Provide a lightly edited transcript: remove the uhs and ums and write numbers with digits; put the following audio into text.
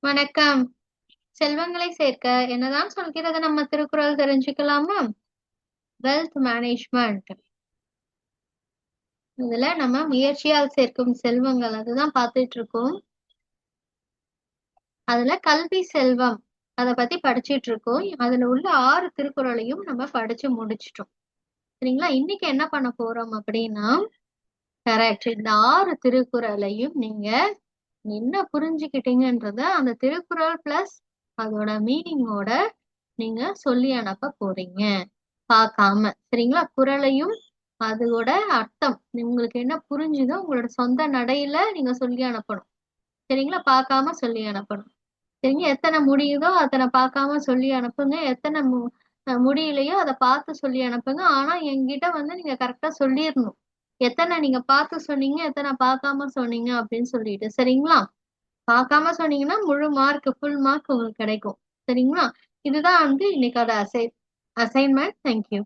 வணக்கம். செல்வங்களை சேர்க்க என்னதான் சொல்கிறது நம்ம திருக்குறள் தெரிஞ்சுக்கலாமா? Wealth management. இதுல நம்ம முயற்சியால் சேர்க்கும் செல்வங்கள் அதுதான் பார்த்துட்டு இருக்கோம். அதுல கல்வி செல்வம் அத பத்தி படிச்சிட்டு இருக்கோம். அதுல உள்ள 6 திருக்குறளையும் நம்ம படிச்சு முடிச்சிட்டோம். சரிங்களா? இன்னைக்கு என்ன பண்ண போறோம் அப்படின்னா, கரெக்ட். இந்த 6 திருக்குறளையும் நீங்க என்ன புரிஞ்சுக்கிட்டீங்கன்றத அந்த திருக்குறள் பிளஸ் அதோட மீனிங்கோட நீங்க சொல்லி அனுப்ப போறீங்க. பார்க்காம. சரிங்களா? குறளையும் அதோட அர்த்தம் உங்களுக்கு என்ன புரிஞ்சுதோ உங்களோட சொந்த நடையில நீங்க சொல்லி அனுப்பணும். சரிங்களா? பார்க்காம சொல்லி அனுப்பணும். சரிங்க? எத்தனை முடியுதோ அத்தனை பார்க்காம சொல்லி அனுப்புங்க. எத்தனை முடியலையோ அதை பார்த்து சொல்லி அனுப்புங்க. ஆனா என்கிட்ட வந்து நீங்க கரெக்டா சொல்லிடணும். எத்தனை நீங்க பார்த்து சொன்னீங்க, எத்தனை பார்க்காம சொன்னீங்க அப்படின்னு சொல்லிட்டு. சரிங்களா? பார்க்காம சொன்னீங்கன்னா முழு மார்க், ஃபுல் மார்க் உங்களுக்கு கிடைக்கும். சரிங்களா? இதுதான் வந்து இன்னைக்கோட அசைன்மெண்ட். தேங்க்யூ.